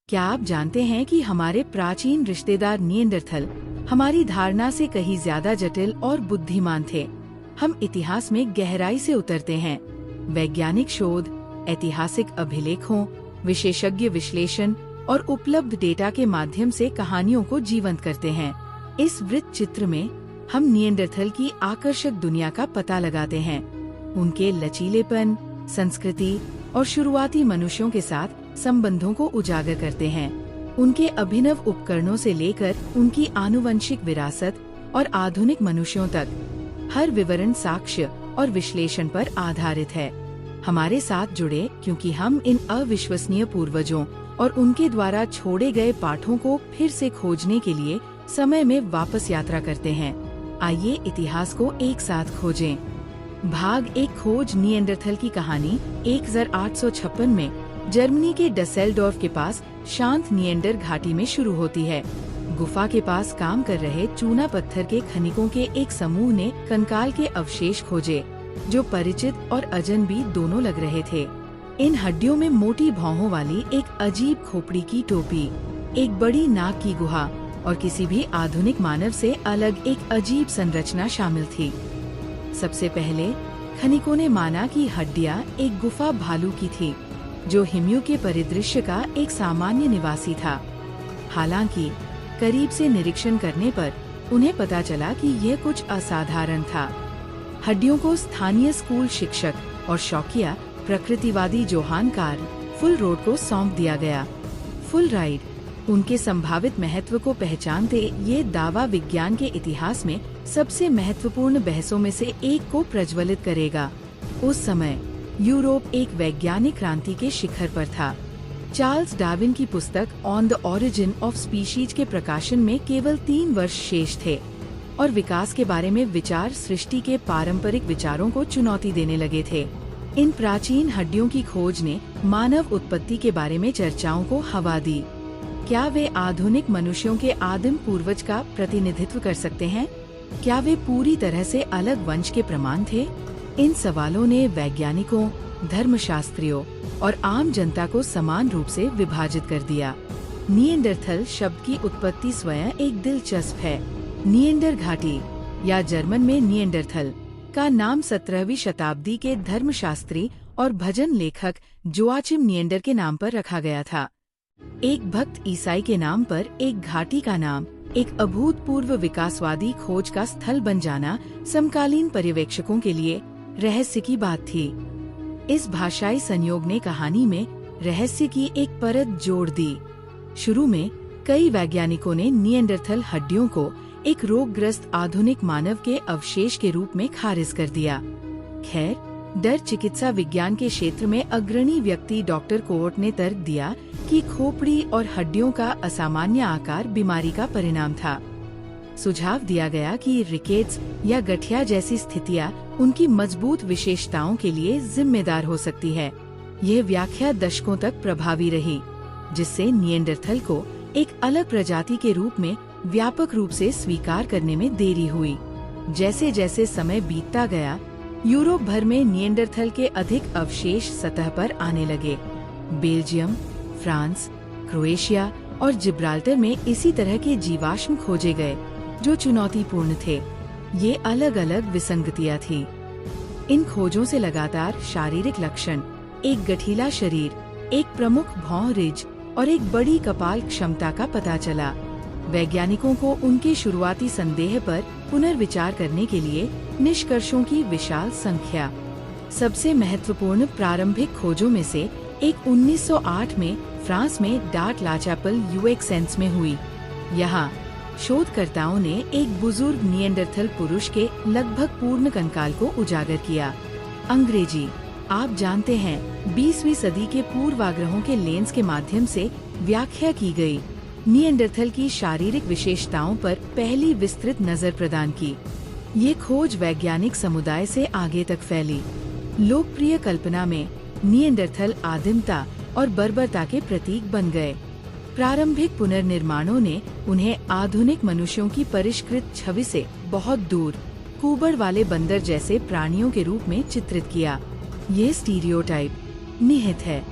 क्या आप जानते हैं कि हमारे प्राचीन रिश्तेदार निएंडरथल हमारी धारणा से कहीं ज्यादा जटिल और बुद्धिमान थे। हम इतिहास में गहराई से उतरते हैं। वैज्ञानिक शोध, ऐतिहासिक अभिलेखों, विशेषज्ञ विश्लेषण और उपलब्ध डेटा के माध्यम से कहानियों को जीवंत करते हैं। इस वृत्त चित्र में हम निएंडरथल की आकर्षक दुनिया का पता लगाते हैं, उनके लचीलेपन, संस्कृति और शुरुआती मनुष्यों के साथ संबंधों को उजागर करते हैं। उनके अभिनव उपकरणों से लेकर उनकी आनुवंशिक विरासत और आधुनिक मनुष्यों तक, हर विवरण साक्ष्य और विश्लेषण पर आधारित है। हमारे साथ जुड़े क्योंकि हम इन अविश्वसनीय पूर्वजों और उनके द्वारा छोड़े गए पाठों को फिर से खोजने के लिए समय में वापस यात्रा करते हैं। आइए इतिहास को एक साथ खोजें। भाग 1, खोज निएंडरथल की कहानी। 1856 में जर्मनी के डसेल्डोर्फ के पास शांत निएंडर घाटी में शुरू होती है। गुफा के पास काम कर रहे चूना पत्थर के खनिकों के एक समूह ने कंकाल के अवशेष खोजे, जो परिचित और अजनबी दोनों लग रहे थे। इन हड्डियों में मोटी भौहों वाली एक अजीब खोपड़ी की टोपी, एक बड़ी नाक की गुहा और किसी भी आधुनिक मानव से अलग एक अजीब संरचना शामिल थी। सबसे पहले खनिकों ने माना कि हड्डियां एक गुफा भालू की थी, जो हिमयू के परिदृश्य का एक सामान्य निवासी था। हालांकि करीब से निरीक्षण करने पर उन्हें पता चला कि यह कुछ असाधारण था। हड्डियों को स्थानीय स्कूल शिक्षक और शौकिया प्रकृतिवादी जोहान कार्ल फुलरोड को सौंप दिया गया। फुलराइड उनके संभावित महत्व को पहचानते ये दावा विज्ञान के इतिहास में सबसे महत्वपूर्ण बहसों में से एक को प्रज्वलित करेगा। उस समय यूरोप एक वैज्ञानिक क्रांति के शिखर पर था। चार्ल्स डार्विन की पुस्तक on the origin of species के प्रकाशन में केवल 3 वर्ष शेष थे और विकास के बारे में विचार सृष्टि के पारंपरिक विचारों को चुनौती देने लगे थे। इन प्राचीन हड्डियों की खोज ने मानव उत्पत्ति के बारे में चर्चाओं को हवा दी। क्या वे आधुनिक मनुष्यों के आदिम पूर्वज का प्रतिनिधित्व कर सकते हैं? क्या वे पूरी तरह से अलग वंश के प्रमाण थे? इन सवालों ने वैज्ञानिकों, धर्मशास्त्रियों और आम जनता को समान रूप से विभाजित कर दिया। निएंडरथल शब्द की उत्पत्ति स्वयं एक दिलचस्प है। निएंडर घाटी या जर्मन में निएंडरथल का नाम 17वीं शताब्दी के धर्मशास्त्री और भजन लेखक जोआचिम निएंडर के नाम पर रखा गया था। एक भक्त ईसाई के नाम पर एक घाटी का नाम एक अभूतपूर्व विकासवादी खोज का स्थल बन जाना समकालीन पर्यवेक्षकों के लिए रहस्य की बात थी। इस भाषाई संयोग ने कहानी में रहस्य की एक परत जोड़ दी। शुरू में कई वैज्ञानिकों ने निएंडरथल हड्डियों को एक रोगग्रस्त आधुनिक मानव के अवशेष के रूप में खारिज कर दिया। खैर, डर चिकित्सा विज्ञान के क्षेत्र में अग्रणी व्यक्ति डॉक्टर कोर्ट ने तर्क दिया कि खोपड़ी और हड्डियों का असामान्य आकार बीमारी का परिणाम था। सुझाव दिया गया कि रिकेट्स या गठिया जैसी स्थितियां उनकी मजबूत विशेषताओं के लिए जिम्मेदार हो सकती है। यह व्याख्या दशकों तक प्रभावी रही, जिससे निएंडरथल को एक अलग प्रजाति के रूप में व्यापक रूप से स्वीकार करने में देरी हुई। जैसे जैसे समय बीतता गया, यूरोप भर में निएंडरथल के अधिक अवशेष सतह पर आने लगे। बेल्जियम, फ्रांस, क्रोएशिया और जिब्राल्टर में इसी तरह के जीवाश्म खोजे गए, जो चुनौतीपूर्ण थे। ये अलग अलग विसंगतियां थी। इन खोजों से लगातार शारीरिक लक्षण, एक गठीला शरीर, एक प्रमुख भौं रिज और एक बड़ी कपाल क्षमता का पता चला। वैज्ञानिकों को उनके शुरुआती संदेह पर पुनर्विचार करने के लिए निष्कर्षों की विशाल संख्या। सबसे महत्वपूर्ण प्रारंभिक खोजों में से एक 1908 में फ्रांस में डार्ट ला चैपल यूएक्सेंस में हुई। यहाँ शोधकर्ताओं ने एक बुजुर्ग निएंडरथल पुरुष के लगभग पूर्ण कंकाल को उजागर किया। अंग्रेजी, आप जानते हैं, 20वीं सदी के पूर्वाग्रहों के लेंस के माध्यम से व्याख्या की गई निएंडरथल की शारीरिक विशेषताओं पर पहली विस्तृत नजर प्रदान की। ये खोज वैज्ञानिक समुदाय से आगे तक फैली। लोकप्रिय कल्पना में निएंडरथल आदिमता और बर्बरता के प्रतीक बन गए। प्रारंभिक पुनर्निर्माणों ने उन्हें आधुनिक मनुष्यों की परिष्कृत छवि से बहुत दूर कुबड़ वाले बंदर जैसे प्राणियों के रूप में चित्रित किया। ये स्टीरियोटाइप निहित है।